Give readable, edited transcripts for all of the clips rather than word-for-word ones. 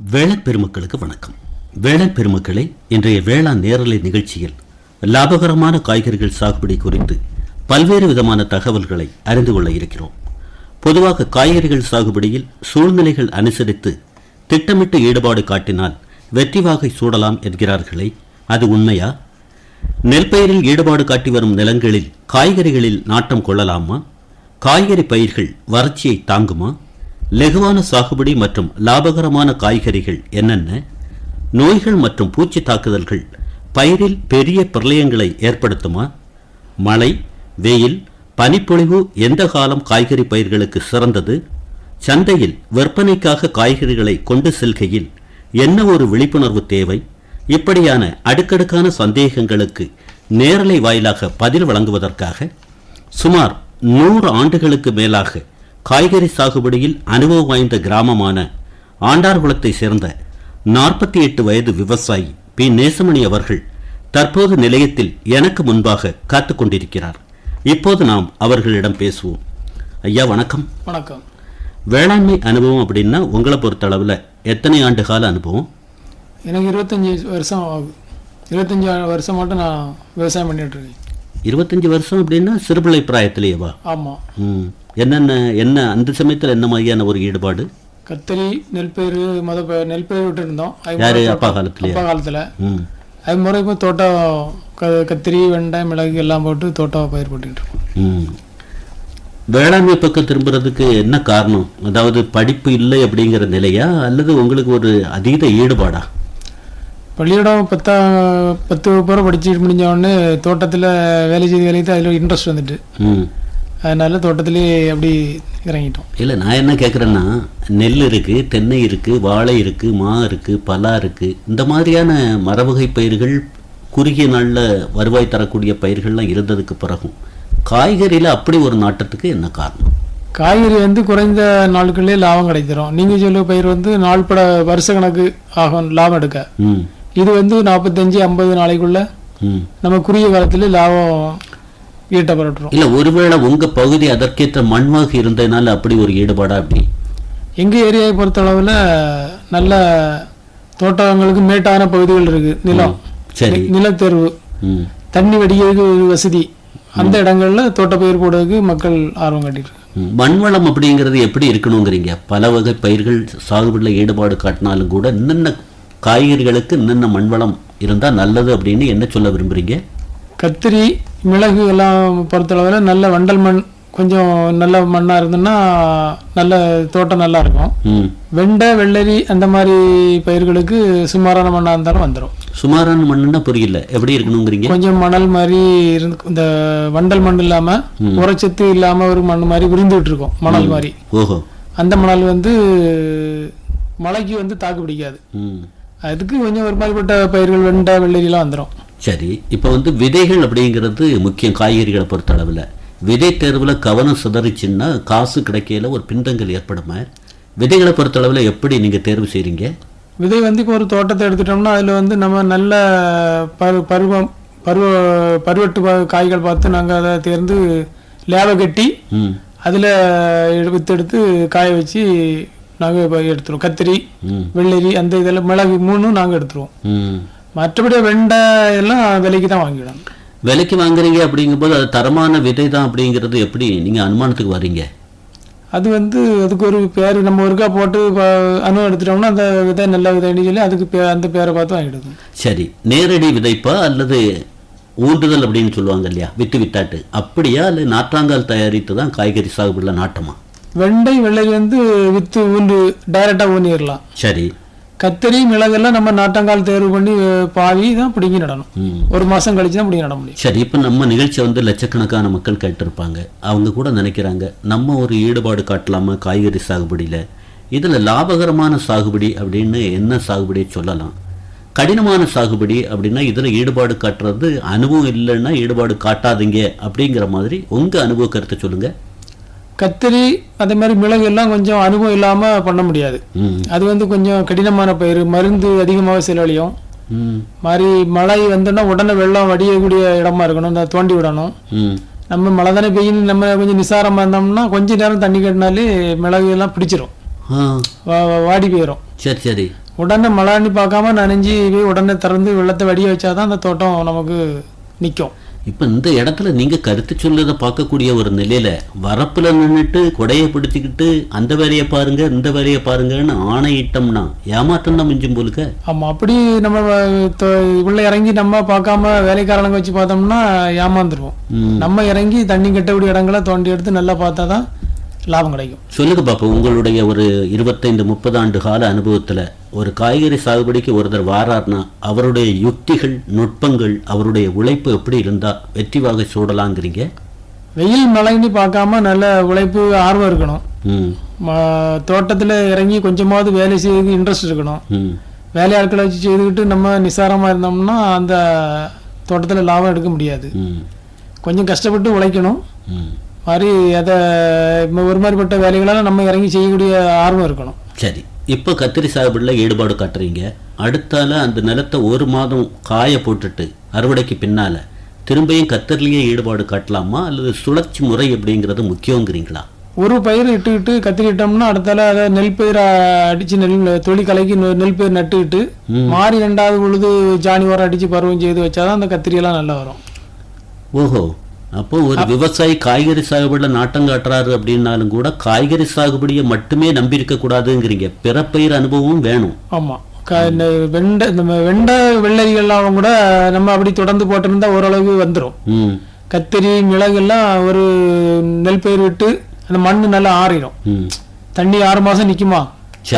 வேளாண் பெருமக்களுக்கு வணக்கம். வேளாண் பெருமக்களே, இன்றைய வேளாண் நேரலை நிகழ்ச்சியில் லாபகரமான காய்கறிகள் சாகுபடி குறித்து பல்வேறு விதமான தகவல்களை அறிந்து கொள்ள இருக்கிறோம். பொதுவாக காய்கறிகள் சாகுபடியில் சூழ்நிலைகள் அனுசரித்து திட்டமிட்டு ஈடுபாடு காட்டினால் வெற்றி வாகை சூடலாம் என்கிறார்களே, அது உண்மையா? நெற்பயிரில் ஈடுபாடு காட்டி வரும் நிலங்களில் காய்கறிகளில் நாட்டம் கொள்ளலாமா? காய்கறி பயிர்கள் வறட்சியை தாங்குமா? லெகுவான சாகுபடி மற்றும் லாபகரமான காய்கறிகள் என்னென்ன? நோய்கள் மற்றும் பூச்சி தாக்குதல்கள் பயிரில் பெரிய பிரளயங்களை ஏற்படுத்துமா? மழை, வெயில், பனிப்பொழிவு எந்த காலம் காய்கறி பயிர்களுக்கு சிறந்தது? சந்தையில் விற்பனைக்காக காய்கறிகளை கொண்டு செல்கையில் என்ன ஒரு விழிப்புணர்வு தேவை? இப்படியான அடுக்கடுக்கான சந்தேகங்களுக்கு நேரலை வாயிலாக பதில் வழங்குவதற்காக சுமார் 100 ஆண்டுகளுக்கு மேலாக காய்கறி சாகுபடியில் அனுபவம் வாய்ந்த கிராமமான ஆண்டார்குளத்தை சேர்ந்த 48 வயது விவசாயி பி. நேசமணி அவர்கள் தற்போது நிலையத்தில் எனக்கு முன்பாக காத்து கொண்டிருக்கிறார். இப்போது நாம் அவர்களிடம் பேசுவோம். ஐயா வணக்கம். வணக்கம். வேளாண்மை அனுபவம் அப்படின்னா உங்களை பொறுத்தளவில் எத்தனை ஆண்டு கால அனுபவம்? எனக்கு 25 வருஷம் ஆகுது. 25 வருஷம் மட்டும் நான் விவசாயம் பண்ணிட்டு இருக்கேன். 25 வருஷம் அப்படின்னா சிறுபிள்ளை பிராயத்திலேயேவா? ஆமாம். என்ன அந்த சமயத்தில் என்ன மாதிரியான ஒரு ஈடுபாடு? கத்தரி, நெல்பயிர், நெல்பயிர் விட்டு இருந்தோம். அப்பா காலத்தில் அது முறை இப்போ தோட்டம் கத்திரி, வெண்டை, மிளகு எல்லாம் போட்டு தோட்டம் பயிர் போட்டுக்கிட்டு இருக்கோம். வேளாண்மை பக்கம் திரும்புறதுக்கு என்ன காரணம்? அதாவது படிப்பு இல்லை அப்படிங்கிற நிலையா, அல்லது உங்களுக்கு ஒரு அதீத ஈடுபாடா? பள்ளியோடம் 10 வகுப்பு படிச்சுட்டு முடிஞ்ச உடனே தோட்டத்தில் வேலை செய்து அதில் இன்ட்ரெஸ்ட் வந்துட்டு அதனால தோட்டத்திலே அப்படி இறங்கிட்டோம். இல்லை, நான் என்ன கேட்குறேன்னா, நெல் இருக்குது, தென்னை இருக்குது, வாழை இருக்குது, மா இருக்குது, பலா இருக்குது, இந்த மாதிரியான மரவகை பயிர்கள் குறுகிய நாளில் வருவாய் தரக்கூடிய பயிர்கள்லாம் இருந்ததுக்கு பிறகும் காய்கறியில் அப்படி ஒரு நாட்டத்துக்கு என்ன காரணம்? காய்கறி குறைந்த நாட்களே லாபம் கிடைச்சிடும். நீங்கள் சொல்ல பயிர் நாள்பட வருஷ கணக்கு ஆகும் லாபம் எடுக்க. இது 45-50 நாளைக்குள்ள நம்ம குறுகிய காலத்தில் லாபம் ஈட்டப்பட்டுரும். இல்லை, ஒருவேளை உங்கள் பகுதி அதற்கேற்ற மண்வாகு இருந்ததுனால அப்படி ஒரு ஈடுபாடா? அப்படி எங்கள் ஏரியாவை பொறுத்தளவில் நல்ல தோட்டங்களுக்கு மேட்டான பகுதிகள் இருக்குது. நிலம், சரி, நிலத்தேர்வு, தண்ணி வடிகிறதுக்கு ஒரு வசதி, அந்த இடங்கள்ல தோட்டப்பயிர் போடுறதுக்கு மக்கள் ஆர்வம் காட்டிட்டு. மண்வளம் அப்படிங்கிறது எப்படி இருக்கணுங்கிறீங்க? பல வகை பயிர்கள் சாகுபடியில் ஈடுபாடு காட்டினாலும் கூட என்னென்ன காய்கறிகளுக்கு என்னென்ன மண்வளம் இருந்தால் நல்லது அப்படின்னு என்ன சொல்ல விரும்புகிறீங்க? கத்திரி, மிளகு எல்லாம் பொறுத்தளவில் நல்ல வண்டல் மண், கொஞ்சம் நல்ல மண்ணாக இருந்ததுன்னா நல்ல தோட்டம் நல்லா இருக்கும். வெண்டை, வெள்ளரி அந்த மாதிரி பயிர்களுக்கு சுமாரான மண்ணாக இருந்தாலும் வந்துடும். சுமாரான மண்ணுன்னா புரியல, எப்படி இருக்கணுங்கிறீங்க? கொஞ்சம் மணல் மாதிரி இந்த வண்டல் மண் இல்லாமல், உரச்சத்து இல்லாமல் ஒரு மண் மாதிரி விரிந்துகிட்டு இருக்கும், மணல் மாதிரி. ஓஹோ. அந்த மணல் மழைக்கு தாக்கு பிடிக்காது. அதுக்கு கொஞ்சம் ஒரு மாதிரிப்பட்ட பயிர்கள் வெண்டை, வெள்ளரிலாம் வந்துடும். சரி, இப்போ விதைகள் அப்படிங்கிறது முக்கியம். காய்கறிகளை பொறுத்த அளவில் விதை தேர்வில் கவனம் சிதறிச்சுன்னா காசு கிடைக்கையில் ஒரு பின்தங்கல் ஏற்படுமா? விதைகளை பொறுத்த அளவில் எப்படி நீங்கள் தேர்வு செய்கிறீங்க? விதை இப்போ ஒரு தோட்டத்தை எடுத்துட்டோம்னா அதில் நம்ம நல்ல பருவட்டு காய்கள் பார்த்து நாங்கள் அதை தேர்ந்து லேவை கட்டி அதில் எடுத்து காய வச்சு நாங்கள் எடுத்துருவோம். கத்திரி, வெள்ளரி, அந்த இதெல்லாம் மிளகு 3 நாங்கள் எடுத்துருவோம். மற்றபடி வெண்டை எல்லாம் விலைக்கு தான் வாங்கிவிடும். விலைக்கு வாங்குறீங்க அப்படிங்கும்போது அது தரமான விதை தான் அப்படிங்கிறது எப்படி நீங்கள் அனுமானத்துக்கு வரீங்க? அது அதுக்கு ஒரு பேர் நம்ம ஒருக்கா போட்டு அனுபவம் எடுத்துட்டோம்னா அந்த விதை நல்ல விதைன்னு சொல்லி அதுக்கு அந்த பேரை பார்த்து வாங்கிடுது. சரி, நேரடி விதைப்பா அல்லது ஊன்றுதல் அப்படின்னு சொல்லுவாங்க இல்லையா, விட்டாட்டு அப்படியா, இல்லை நாற்றாங்கால் தயாரித்து தான் காய்கறி சாகுபடியில் நாட்டமா? வெண்டை, வெள்ளரி வித்து ஊன்று டைரக்டாக ஊனிடலாம். சரி. கத்திரி, மிளகெல்லாம் நம்ம நாட்டங்கால் தேர்வு பண்ணி பாவி தான் பிடிங்கி நடணும். 1 மாதம் கழிச்சு தான் பிடிங்கி நட முடியும். சரி, இப்போ நம்ம நிகழ்ச்சியை லட்சக்கணக்கான மக்கள் கேட்டிருப்பாங்க. அவங்க கூட நினைக்கிறாங்க, நம்ம ஒரு ஈடுபாடு காட்டலாமா காய்கறி சாகுபடியில்? இதில் லாபகரமான சாகுபடி அப்படின்னு என்ன சாகுபடியை சொல்லலாம்? கடினமான சாகுபடி அப்படின்னா இதில் ஈடுபாடு காட்டுறது, அனுபவம் இல்லைன்னா ஈடுபாடு காட்டாதீங்க அப்படிங்கிற மாதிரி உங்கள் அனுபவ கருத்தை சொல்லுங்கள். கத்திரி அதே மாதிரி மிளகு எல்லாம் கொஞ்சம் அனுபவம் இல்லாமல் பண்ண முடியாது. அது கொஞ்சம் கடினமான பயிர், மருந்து அதிகமாக செலவழியும். மாதிரி மழை உடனே வெள்ளம் வடியக்கூடிய இடமா இருக்கணும், தோண்டி விடணும். நம்ம மழை தானே பெய்யும், நம்ம கொஞ்சம் நிசாரமாக இருந்தோம்னா கொஞ்ச நேரம் தண்ணி கட்டினாலே மிளகு எல்லாம் பிடிச்சிரும், வாடி போயிடும். சரி சரி. உடனே மழைன்னு பார்க்காம நனைஞ்சி போய் உடனே திறந்து வெள்ளத்தை வடிய வச்சாதான் அந்த தோட்டம் நமக்கு நிற்கும். இப்போ இந்த இடத்துல நீங்கள் கருத்து சொல்லுறதை பார்க்கக்கூடிய ஒரு நிலையில வரப்பில் நின்றுட்டு கொடையை பிடிச்சிக்கிட்டு அந்த வேலையை பாருங்க இந்த வேலையை பாருங்கன்னு ஆணையிட்டோம்னா ஏமாற்றம் தான் மிஞ்சும் போலுக்க. ஆமாம், அப்படி நம்ம உள்ள இறங்கி நம்ம பார்க்காம வேலைக்காரங்க வச்சு பார்த்தோம்னா ஏமாந்துருவோம். நம்ம இறங்கி தண்ணி கட்டக்கூடிய இடங்களை தோண்டி எடுத்து நல்லா பார்த்தா தான் லாபம் கிடைக்கும். சொல்லுங்க பாப்பா, உங்களுடைய ஒரு 25-30 ஆண்டு கால அனுபவத்தில் ஒரு காய்கறி சாகுபடிக்கு ஒருத்தர் வாரார்னா அவருடைய யுக்திகள் நுட்பங்கள் அவருடைய உழைப்பு எப்படி இருந்தால் வெற்றி வாகை சூடலாங்கிறீங்க? வெயில் மழைன்னு பார்க்காம நல்ல உழைப்பு ஆர்வம் இருக்கணும். தோட்டத்தில் இறங்கி கொஞ்சமாவது வேலை செய்யறதுக்கு இன்ட்ரெஸ்ட் இருக்கணும். வேலையாட்களை வச்சு செய்துக்கிட்டு நம்ம நிசாரமாக இருந்தோம்னா அந்த தோட்டத்தில் லாபம் எடுக்க முடியாது. கொஞ்சம் கஷ்டப்பட்டு உழைக்கணும். மாதிரி அதை ஒரு மாதிரிப்பட்ட வேலைகளால் நம்ம இறங்கி செய்யக்கூடிய ஆர்வம் இருக்கணும். சரி, இப்போ கத்திரி சாகுபடியில் ஈடுபாடு காட்டுறீங்க. அடுத்தால அந்த நிலத்தை 1 மாதம் காய போட்டுட்டு அறுவடைக்கு பின்னால் திரும்பியும் கத்திரிலேயே ஈடுபாடு காட்டலாமா அல்லது சுழற்சி முறை அப்படிங்கிறது முக்கியங்கிறீங்களா? ஒரு பயிர் இட்டுக்கிட்டு கத்திரிட்டோம்னா அடுத்தால அதை நெல் பயிரை அடித்து தொழில் கலைக்கு நெல் பயிர் நட்டுக்கிட்டு மாறி 2வது பொழுது ஜானி உரம் அடித்து பருவம் செய்து வச்சாதான் அந்த கத்திரியெல்லாம் நல்லா வரும். ஓஹோ, அப்போ ஒரு விவசாயி காய்கறி சாகுபடியில் நாட்டம் காட்டுறாரு அப்படின்னாலும் கூட காய்கறி சாகுபடியை மட்டுமே நம்பி இருக்க கூடாதுங்கிறீங்க. பிறப்பயிர் அனுபவமும் வேணும். ஆமாம், வெண்டை வெள்ளரிகள்லாம் கூட நம்ம அப்படி தொடர்ந்து போட்டிருந்தா ஓரளவு வந்துடும். கத்திரி மிளகு எல்லாம் ஒரு நெல் பயிர் விட்டு அந்த மண் நல்லா ஆறிடும். தண்ணி 6 மாதம் நிற்குமா,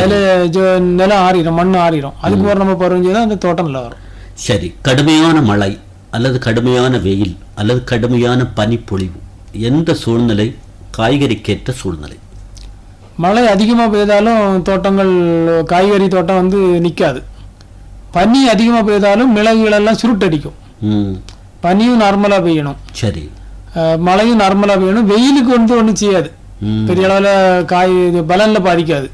அதில் நிலம் ஆறிடும், மண் ஆறிடும். அதுக்கு ஒரு நம்ம பருவம் செய்தால் அந்த தோட்டம் நல்லா வரும். சரி, கடுமையான மழை அல்லது கடுமையான வெயில் அல்லது கடுமையான பனிப்பொழிவு எந்த சூழ்நிலை காய்கறிக்கேற்ற சூழ்நிலை? மழை அதிகமாக பெய்தாலும் தோட்டங்கள் காய்கறி தோட்டம் வந்து நிற்காது. பனி அதிகமாக பெய்தாலும் மிளகுகளெல்லாம் சுருட்டடிக்கும். பனியும் நார்மலாக பெய்யணும். சரி, மழையும் நார்மலாக பெய்யணும். வெயிலுக்கு வந்து ஒன்றும் செய்யாது, பெரிய அளவில் பலனில் பாதிக்காது.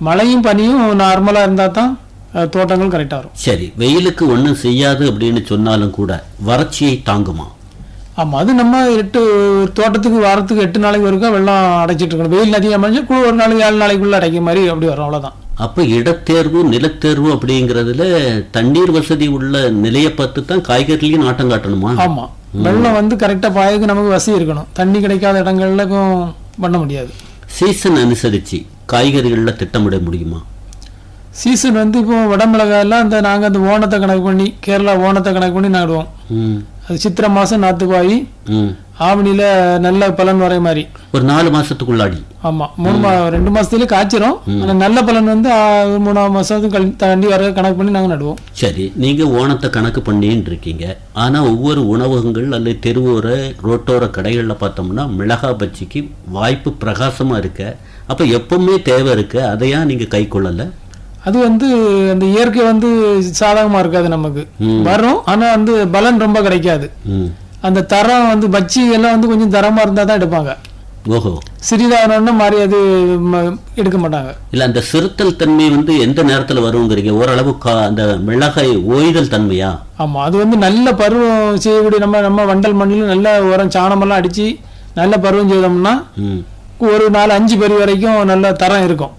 மழையும் பனியும் நார்மலாக இருந்தால் தான் தோட்டங்கள் கரெக்டாக வரும். சரி, வெயிலுக்கு ஒன்றும் செய்யாது அப்படின்னு சொன்னாலும் கூட வறட்சியை தாங்குமா? ஆமாம், அது நம்ம தோட்டத்துக்கு வாரத்துக்கு 8 நாளைக்கு வரைக்கும் வெள்ளம் அடைச்சிட்டு இருக்கணும். வெயில் அதிகமாக ஒரு நாளைக்கு 7 நாளைக்குள்ள அடைக்கிற மாதிரி அப்படி வரும், அவ்வளோதான். அப்போ இடத்தேர்வு நிலத்தேர்வு அப்படிங்கிறதுல தண்ணீர் வசதி உள்ள நிலையை பார்த்து தான் காய்கறிலையும் நாட்டம் காட்டணுமா? ஆமாம், வெள்ளம் வந்து கரெக்டாக பாயக்கு நமக்கு வசதி இருக்கணும். தண்ணி கிடைக்காத இடங்கள்ல பண்ண முடியாது. சீசன் அனுசரித்து காய்கறிகளில் திட்டமிட முடியுமா? சீசன் வந்து இப்போ வடமிளகாயெல்லாம் நாங்கள் அந்த ஓணத்தை கணக்கு பண்ணி கேரளா ஓணத்தை கணக்கு பண்ணி நடுவோம். அது சித்திரை மாதம் நாற்றுப்பாய், ஆவணியில் நல்ல பலன் வர மாதிரி ஒரு 4 மாதத்துக்குள்ளாடி. ஆமாம், 2 மாதத்துலேயே காய்ச்சிரும். ஆனால் நல்ல பலன் வந்து 3ஆம் மாதத்துக்கு தண்ணி வர கணக்கு பண்ணி நாங்கள் நடுவோம். சரி, நீங்கள் ஓணத்தை கணக்கு பண்ணின்னு இருக்கீங்க. ஆனால் ஒவ்வொரு உணவகங்கள் அல்லது தெருவோர ரோட்டோர கடைகளில் பார்த்தோம்னா மிளகா பஜ்ஜிக்கு வாய்ப்பு பிரகாசமாக இருக்க. அப்போ எப்பவுமே தேவை இருக்க, அதையா நீங்கள் கை கொள்ளலை? அது வந்து அந்த இயற்கை வந்து சாதகமாக இருக்காது, நமக்கு வரும். ஆனால் வந்து பலன் ரொம்ப கிடைக்காது. அந்த தரம் வந்து பஜ்ஜி எல்லாம் வந்து கொஞ்சம் தரமாக இருந்தால் தான் எடுப்பாங்க. ஓஹோ, சிறிதான மாதிரி அது எடுக்க மாட்டாங்க. இல்லை, அந்த சிறுத்தல் தன்மை வந்து எந்த நேரத்தில் வருங்கிறீங்க? ஓரளவு அந்த மிளகாய் ஓய்தல் தன்மையா? ஆமாம், அது வந்து நல்ல பருவம் செய்யக்கூடிய நம்ம வண்டல் மண்ணில் நல்ல உரம் சாணமெல்லாம் அடித்து நல்ல பருவம் செய்தோம்னா ஒரு 4-5 பருவ வரைக்கும் நல்ல தரம் இருக்கும்.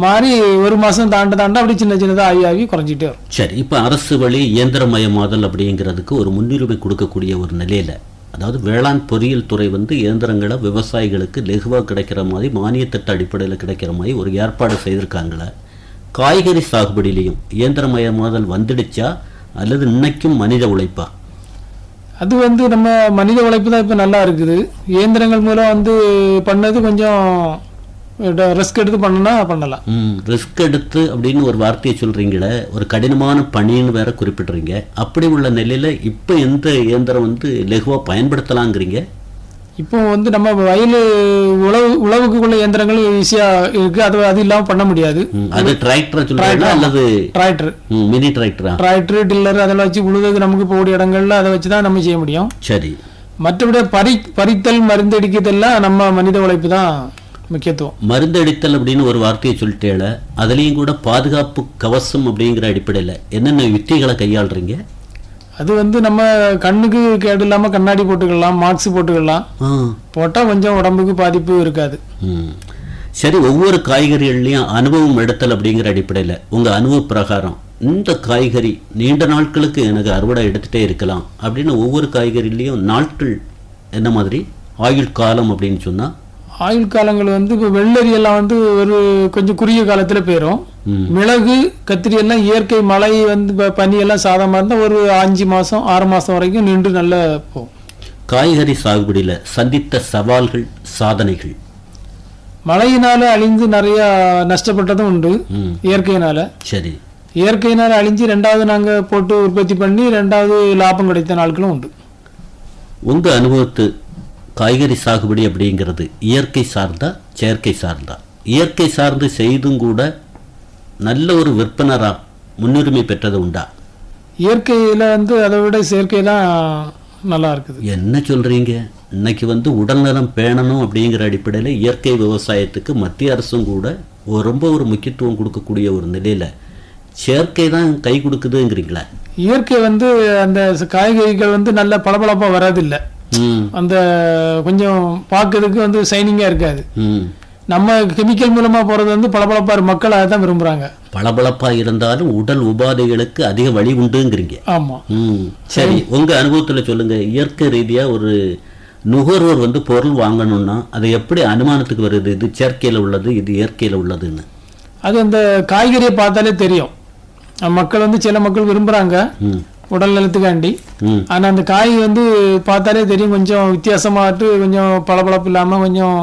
மாறி 1 மாதம் தாண்ட அப்படி சின்னதாக ஆகி குறைஞ்சிட்டே வரும். சரி, இப்போ அரசு வழி இயந்திரமயமாதல் அப்படிங்கிறதுக்கு ஒரு முன்னுரிமை கொடுக்கக்கூடிய ஒரு நிலையில், அதாவது வேளாண் பொறியியல் துறை வந்து இயந்திரங்களை விவசாயிகளுக்கு லெகுவாக கிடைக்கிற மாதிரி மானியத்திட்ட அடிப்படையில் கிடைக்கிற மாதிரி ஒரு ஏற்பாடு செய்திருக்காங்களே. காய்கறி சாகுபடியிலையும் இயந்திரமயமாதல் வந்துடுச்சா அல்லது இன்னைக்கும் மனித உழைப்பா? அது வந்து நம்ம மனித உழைப்பு தான் இப்போ நல்லா இருக்குது. இயந்திரங்கள் மூலம் வந்து பண்ணது கொஞ்சம் ரிஸ்க் எடுத்து பண்ணலாம். ரிஸ்க் எடுத்து அப்படின்னு ஒரு வார்த்தையை சொல்றீங்களே, ஒரு கடினமான பணின்னு வேற குறிப்பிடுறீங்க. அப்படி உள்ள நிலையில இப்போ எந்த இயந்திரம் வந்து லெகுவா பயன்படுத்தலாங்கிறீங்க? இப்போ வந்து நம்ம வயல் உழவுக்குள்ள இயந்திரங்கள் ஈஸியா இருக்கு. அது இல்லாம பண்ண முடியாது. அது டிராக்டர் சொல்றீங்களா அல்லது டிராக்டர், மினி டிராக்டரா? டிராக்டர், டில்லர் அதெல்லாம் வச்சு உழுதுக்கு நமக்கு போடிய இடங்கள்ல அதை வச்சுதான் நம்ம செய்ய முடியும். சரி, மற்றபடி பறித்தல் மருந்து அடிக்கிறதெல்லாம் நம்ம மனித உழைப்பு தான் முக்கியத்துவம். மருந்தடித்தல் அப்படின்னு ஒரு வார்த்தையை சொல்லிட்டேல, அதுலேயும் கூட பாதுகாப்பு கவசம் அப்படிங்கிற அடிப்படையில் என்னென்ன யுக்திகளை கையாளுறீங்க? அது வந்து நம்ம கண்ணுக்கு கேடு இல்லாமல் கண்ணாடி போட்டுக்கலாம், மாஸ்க் போட்டுக்கலாம். போட்டால் கொஞ்சம் உடம்புக்கு பாதிப்பு இருக்காது. சரி, ஒவ்வொரு காய்கறிகள்லையும் அனுபவம் எடுத்தல் அப்படிங்கிற அடிப்படையில் உங்கள் அனுபவ பிரகாரம் இந்த காய்கறி நீண்ட நாட்களுக்கு எனக்கு அறுவடை எடுத்துகிட்டே இருக்கலாம் அப்படின்னு ஒவ்வொரு காய்கறிலையும் நாட்கள் என்ன மாதிரி ஆயுள் காலம் அப்படின்னு சொன்னால்? ஆயுள் காலங்கள் வந்து இப்போ வெள்ளரி எல்லாம் வந்து ஒரு கொஞ்சம் குறுகிய காலத்தில் போயிடும். மிளகு கத்திரி எல்லாம் இயற்கை மழை வந்து பனி எல்லாம் சாதமாக இருந்தால் ஒரு 5 மாதம் 6 மாதம் வரைக்கும் நின்று நல்லா போகும். காய்கறி சாகுபடியில் சந்தித்த சவால்கள் சாதனைகள்? மழையினால அழிந்து நிறைய நஷ்டப்பட்டதும் உண்டு. இயற்கையினால சரி, இயற்கையினால அழிஞ்சு 2வது நாங்கள் போட்டு உற்பத்தி பண்ணி 2வது லாபம் கிடைத்த நாட்களும் உண்டு. உங்கள் அனுபவத்து காய்கறி சாகுபடி அப்படிங்கிறது இயற்கை சார்ந்தா செயற்கை சார்ந்தா? இயற்கை சார்ந்து செய்தும் கூட நல்ல ஒரு விற்பனரா முன்னுரிமை பெற்றது உண்டா? இயற்கையில் வந்து அதை விட செயற்கை தான் நல்லா இருக்குது. என்ன சொல்கிறீங்க? இன்னைக்கு வந்து உடல்நலம் பேணணும் அப்படிங்கிற அடிப்படையில் இயற்கை விவசாயத்துக்கு மத்திய அரசும் கூட ரொம்ப ஒரு முக்கியத்துவம் கொடுக்கக்கூடிய ஒரு நிலையில் செயற்கை தான் கை கொடுக்குதுங்கிறீங்களா? இயற்கை வந்து அந்த காய்கறிகள் வந்து நல்ல பளபளப்பாக வராதில்லை. அந்த கொஞ்சம் பார்க்கறதுக்கு வந்து சைனிங்காக இருக்காது. நம்ம கெமிக்கல் மூலமாக போகிறது வந்து பளபளப்பாக மக்கள் அதை தான் விரும்புகிறாங்க. பளபளப்பாக இருந்தாலும் உடல் உபாதைகளுக்கு அதிக வழி உண்டுங்கிறீங்க. ஆமாம். சரி, உங்கள் அனுபவத்தில் சொல்லுங்கள். இயற்கை ரீதியாக ஒரு நுகர்வோர் வந்து பொருள் வாங்கணும்னா அதை எப்படி அனுமானத்துக்கு வருது இது செயற்கையில் உள்ளது இது இயற்கையில் உள்ளதுன்னு? அது அந்த காய்கறியை பார்த்தாலே தெரியும். மக்கள் வந்து சில மக்கள் விரும்புகிறாங்க உடல் நலத்துக்காண்டி. ஆனால் அந்த காய் வந்து பார்த்தாலே தெரியும் கொஞ்சம் வித்தியாசமாட்டு கொஞ்சம் பளபளப்பு இல்லாமல் கொஞ்சம்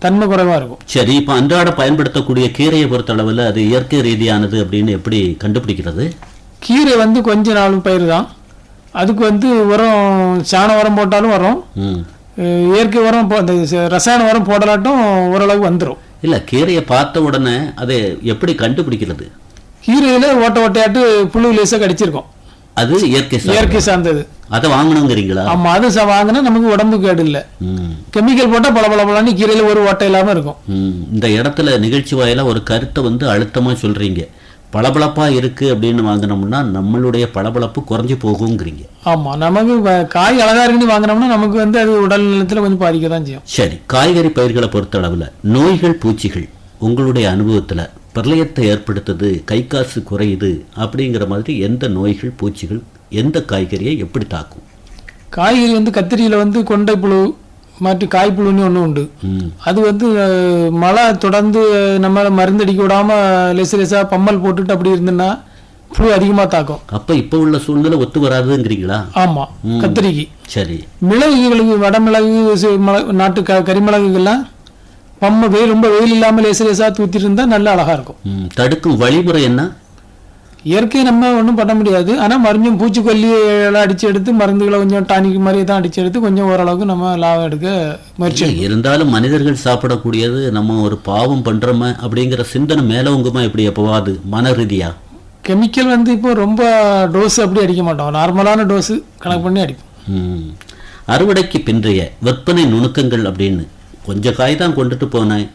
தன்மை குறைவாக இருக்கும். சரி, இப்போ அன்றாட பயன்படுத்தக்கூடிய கீரையை பொறுத்தளவில் அது இயற்கை ரீதியானது அப்படின்னு எப்படி கண்டுபிடிக்கிறது? கீரை வந்து கொஞ்ச நாள் பயிர் தான். அதுக்கு வந்து உரம் சாண உரம் போட்டாலும் வரும். இயற்கை உரம் அந்த ரசாயன உரம் போடலாட்டும் ஓரளவு வந்துடும். இல்லை, கீரையை பார்த்த உடனே அதை எப்படி கண்டுபிடிக்கிறது? கீரையில ஓட்ட ஓட்டையாட்டு புழு லேசாக கடிச்சிருக்கோம். அது இயற்கை சார்ந்தது. அதை வாங்கணுங்கிறீங்களா? ஆமா, அது வாங்கினா நமக்கு உடம்பு கேடு இல்லை. கெமிக்கல் போட்டா பளபளன்னு கீரையில ஒரு ஓட்டை இல்லாம இருக்கும். இந்த இடத்துல நிகழ்ச்சி வாயில ஒரு கருத்தை வந்து அழுத்தமா சொல்றீங்க. பளபளப்பா இருக்கு அப்படின்னு வாங்கினோம்னா நம்மளுடைய பளபளப்பு குறைஞ்சு போகுங்கிறீங்க. ஆமா, நமக்கு காய் அழகா இருக்குன்னு வாங்கினோம்னா நமக்கு வந்து அது உடல் நலத்துல கொஞ்சம் பாதிக்க தான் செய்யும். சரி, காய்கறி பயிர்களை பொறுத்த அளவுல நோய்கள் பூச்சிகள் உங்களுடைய அனுபவத்துல பிரளயத்தை ஏற்படுத்துது, கை காசு குறையுது அப்படிங்கிற மாதிரி எந்த நோய்கள் பூச்சிகள் எந்த காய்கறியை எப்படி தாக்கும்? காய்கறி வந்து கத்திரியில் வந்து கொண்டை புழு மாற்றி காய்ப்புழுன்னு ஒன்று உண்டு. அது வந்து மழை தொடர்ந்து நம்ம மருந்தடிக்க விடாமல் லேசு லேசாக பம்மல் போட்டுட்டு அப்படி இருந்துன்னா புழு அதிகமாக தாக்கும். அப்போ இப்போ உள்ள சூழ்நிலை ஒத்து வராதுங்கிறீங்களா? ஆமாம், கத்திரிக்கு. சரி, மிளகுகளுக்கு வடமிளகு நாட்டு கரிமிளகுகள்லாம் ரொம்ப வெயில் இல்லாமல் லேசு லேசாக தூத்திட்டு இருந்தால் நல்லா அழகாக இருக்கும். தடுக்கும் வழிமுறை என்ன? இயற்கையை நம்ம ஒன்றும் பண்ண முடியாது. ஆனால் மறுபடியும் பூச்சிக்கொல்லி எல்லாம் அடித்து எடுத்து மருந்துகளை கொஞ்சம் டானிக் மாதிரி தான் அடித்து எடுத்து கொஞ்சம் ஓரளவுக்கு நம்ம லாபம் எடுக்க முயற்சி. இருந்தாலும் மனிதர்கள் சாப்பிடக்கூடியது நம்ம ஒரு பாவம் பண்ணுறோமே அப்படிங்கிற சிந்தனை மேலவங்குமா எப்படி எப்போவாது மன ரீதியா? கெமிக்கல் வந்து இப்போ ரொம்ப டோஸ் அப்படி அடிக்க மாட்டோம், நார்மலான டோஸு கணக்கு பண்ணி அடிப்போம். அறுவடைக்கு பிந்தைய விற்பனை நுணுக்கங்கள் அப்படின்னு கொஞ்சம் காய் தான் கொண்டுட்டு போனேன்,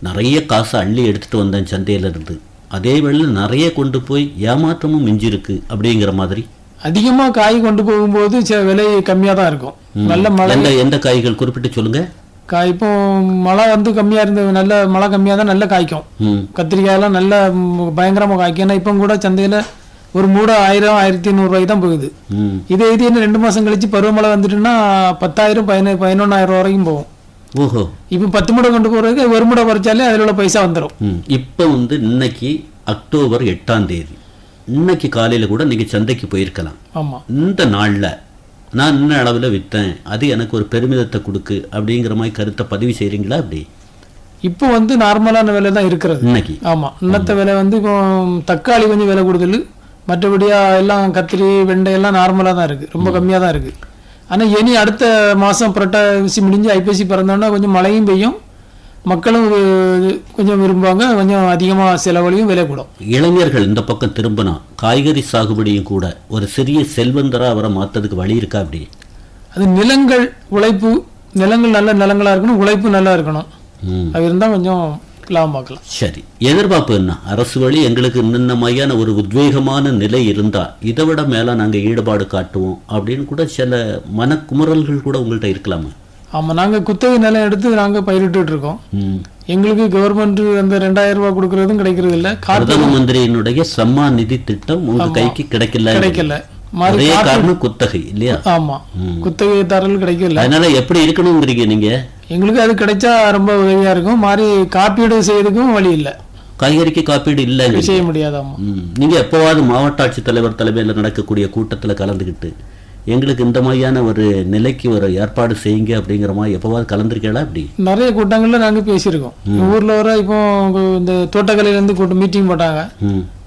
நிறைய காசை அள்ளி எடுத்துகிட்டு வந்தேன் சந்தையிலிருந்து, அதே வேளையில் நிறைய கொண்டு போய் ஏமாற்றமும் மிஞ்சிருக்கு அப்படிங்கிற மாதிரி. அதிகமாக காய் கொண்டு போகும்போது விலை கம்மியாக தான் இருக்கும். நல்ல மழை எந்த காய்கள் குறிப்பிட்டு சொல்லுங்க. காய் இப்போ மழை வந்து கம்மியாக இருந்தது, நல்ல மழை கம்மியாக தான் நல்லா காய்க்கும். கத்திரிக்காயெல்லாம் நல்ல பயங்கரமாக காய்க்கும். ஏன்னா இப்போ கூட சந்தையில் ஒரு மூடை 1000 1500 ரூபாய்க்கு தான் போகுது. இது இன்னும் 2 மாதம் கழிச்சு பருவமழை வந்துட்டுன்னா 10,000 11,000 வரைக்கும் போகும். ஓஹோ, இப்போ 10 மூடை கொண்டு போகிறதுக்கு ஒரு மூடை பறிச்சாலே அதில் உள்ள பைசா வந்துடும். இப்போ வந்து இன்னைக்கு அக்டோபர் 8ஆம் தேதி, இன்னைக்கு காலையில் கூட நீங்கள் சந்தைக்கு போயிருக்கலாம். ஆமாம், இந்த நாளில் நான் இன்ன அளவில் விற்றேன், அது எனக்கு ஒரு பெருமிதத்தை கொடுக்கு அப்படிங்கிற மாதிரி கருத்தை பதிவு செய்கிறீங்களா? அப்படி இப்போ வந்து நார்மலான விலை தான் இருக்கிறது இன்னைக்கு. ஆமாம், இன்னத்த விலை வந்து இப்போ தக்காளி கொஞ்சம் விலை கூடுதல், மற்றபடியாக எல்லாம் கத்திரி வெண்டை எல்லாம் நார்மலாக தான் இருக்குது, ரொம்ப கம்மியாக தான் இருக்குது. ஆனால் இனி அடுத்த மாதம் புரட்டாசி முடிஞ்சு ஐப்பசி பிறந்தோன்னா கொஞ்சம் மழையும் பெய்யும், மக்களும் கொஞ்சம் விரும்புவாங்க, கொஞ்சம் அதிகமாக செலவழியும் விலை கூடும். இளைஞர்கள் இந்த பக்கம் திரும்பினா காய்கறி சாகுபடியும் கூட ஒரு சிறிய செல்வந்தராக அவரை மாற்றதுக்கு வழி இருக்கா? அப்படி அது நிலங்கள் உழைப்பு, நிலங்கள் நல்ல நிலங்களாக இருக்கணும், உழைப்பு நல்லா இருக்கணும், அது இருந்தால் கொஞ்சம் லாபம் பார்க்கலாம். சரி, எதிர்பார்ப்பு என்ன? அரசு வழி எங்களுக்கு இன்ன மாதிரியான ஒரு உத்வேகமான நிலை இருந்தால் இதை விட மேலே நாங்கள் ஈடுபாடு காட்டுவோம் அப்படின்னு கூட சில மனக்குமுறல்கள் கூட உங்கள்கிட்ட இருக்கலாமா? ஆமா, நாங்க குத்தகை நிலம் எடுத்து நாங்க பயிரிட்டு இருக்கோம். ம். எங்களுக்கு கவர்மெண்ட் அந்த 2000 ரூபாய் கொடுக்கறதும் கிடைக்கிறது இல்ல. பிரதம மந்திரியினுடைய சம்மான் நிதி திட்டம் உங்க கைக்கு கிடைக்கல. மாதிரி ஒரே காரணம் குத்தகை இல்லையா? ஆமா, குத்தகைதாரர்கள் கிடைக்கல. அதனால எப்படி இருக்கணுங்கிறீங்க நீங்க? எங்களுக்கு அது கிடைச்சா ரொம்ப உதவியா இருக்கும். மாதிரி காப்பீடு செய்யறதுக்கும் வழி இல்ல. காய்கறிக்கு காப்பீடு இல்ல, செய்ய முடியாதாமா. நீங்க எப்பவாவது மாவட்ட ஆட்சித்தலைவர் தலைமையில் நடக்கக்கூடிய கூட்டத்துல கலந்துக்கிட்டு எங்களுக்கு இந்த மாதிரியான ஒரு நிலைக்கு ஒரு ஏற்பாடு செய்யுங்க அப்படிங்கிற மாதிரி எப்பவாவது கலந்துருக்கீங்களா? அப்படி நிறைய கூட்டங்கள்ல நாங்க பேசியிருக்கோம். ஊர்ல வர இப்போ இந்த தோட்டக்கலையில இருந்து கூட்டம் மீட்டிங் போட்டாங்க.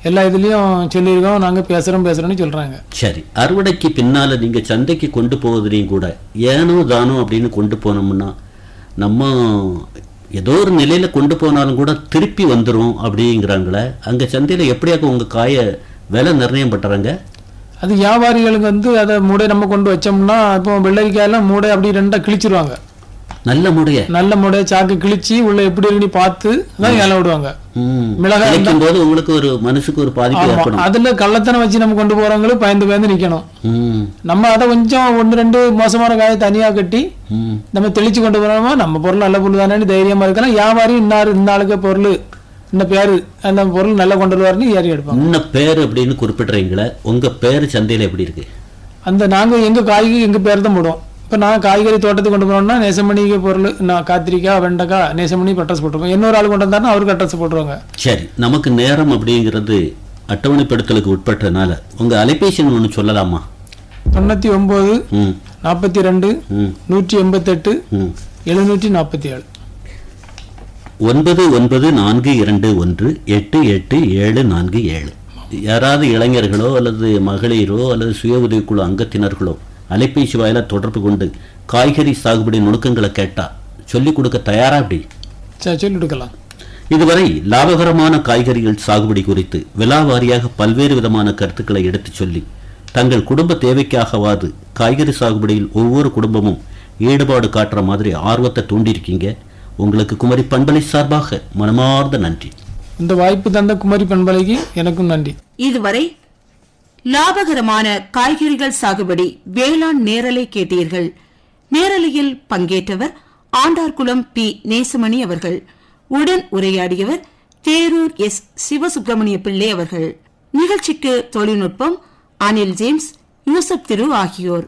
எல்லா இதுலயும் சொல்லியிருக்கோம், நாங்க பேசுறோம்னு சொல்றாங்க. சரி, அறுவடைக்கு பின்னால நீங்க சந்தைக்கு கொண்டு போவதுலையும் கூட ஏனோ தானோ அப்படின்னு கொண்டு போனோம்னா நம்ம ஏதோ ஒரு நிலையில கொண்டு போனாலும் கூட திருப்பி வந்துடும் அப்படிங்கிறாங்களே, அங்க சந்தையில எப்படியாக்க உங்க காய விலை நிர்ணயம் பண்றாங்க? அது வியாபாரிகளுக்கு அதை மூடை நம்ம கொண்டு வச்சோம்னா, இப்போ வெள்ளரிக்காயெல்லாம் மூடை அப்படி ரெண்டா கிழிச்சிருவாங்க. நல்ல மூடைய சாக்கு கிழிச்சு உள்ள எப்படி இருக்கு பார்த்து தான் ஏலம் விடுவாங்க. மிளகாய் போது உங்களுக்கு ஒரு மனசுக்கு ஒரு பாதிப்பு ஏற்படும். அதுல கள்ளத்தனம் வச்சு நம்ம கொண்டு போறவங்களும் பயந்து நிக்கணும். நம்ம அதை கொஞ்சம் 1-2 மோசமான காயை தனியா கட்டி நம்ம தெளிச்சு கொண்டு போறோமா, நம்ம பொருள் நல்ல பொருள் தானே தைரியமா இருக்கலாம். வியாபாரி இந்த ஆளுக்கு பொருள் இந்த பேரு அந்த பொருள் நல்லா கொண்டு வருவாருன்னு ஏறி எடுப்பாங்க. இந்த பேரு அப்படின்னு குறிப்பிடுறீங்களே, உங்க பேரு சந்தையில எப்படி இருக்கு? அந்த நாங்க எங்க காய்கறி எங்க பேர் தான் போடுவோம். இப்போ நான் காய்கறி தோட்டத்துக்கு கொண்டு போனோம்னா நேசமணிக்கு பொருள், நான் கத்திரிக்காய் வெண்டைக்காய் நேசமணி அட்ரஸ் போட்டுருக்கோம். இன்னொரு ஆள் கொண்டு வந்தாருன்னா அவருக்கு அட்ரஸ் போட்டுருவாங்க. சரி, நமக்கு நேரம் அப்படிங்கிறது அட்டவணைப்படுத்தலுக்கு உட்பட்டதுனால உங்க அலைபேசி ஒன்று சொல்லலாமா? 99 42 188 747 9942188747. யாராவது இளைஞர்களோ அல்லது மகளிரோ அல்லது சுய உதவிக்குழு அங்கத்தினர்களோ அலைபேசி வாயில தொடர்பு கொண்டு காய்கறி சாகுபடி நுணுக்கங்களை கேட்டா சொல்லிக் கொடுக்க தயாரா? அப்படி சொல்லிக் கொடுக்கலாம். இதுவரை லாபகரமான காய்கறிகள் சாகுபடி குறித்து விலாவாரியாக பல்வேறு விதமான கருத்துக்களை எடுத்து சொல்லி தங்கள் குடும்ப தேவைக்காகவாது காய்கறி சாகுபடியில் ஒவ்வொரு குடும்பமும் ஈடுபாடு காட்டுற மாதிரி ஆர்வத்தை தூண்டியிருக்கீங்க. உங்களுக்கு குமரி பண்பலை சார்பாக மனமார்ந்த நன்றி. இந்த வாய்ப்பு தந்த குமரி பண்பலைக்கு எனக்கும் நன்றி. இதுவரை லாபகரமான காய்கறிகள் சாகுபடி வேளாண் நேரலை கேட்டீர்கள். நேரலையில் பங்கேற்றவர் ஆண்டார்குளம் பி. நேசமணி அவர்கள். உடன் உரையாடியவர் தேரூர் எஸ். சிவசுப்பிரமணிய பிள்ளை அவர்கள். நிகழ்ச்சிக்கு தொழில்நுட்பம் அனில் ஜேம்ஸ், யூசப் திரு ஆகியோர்.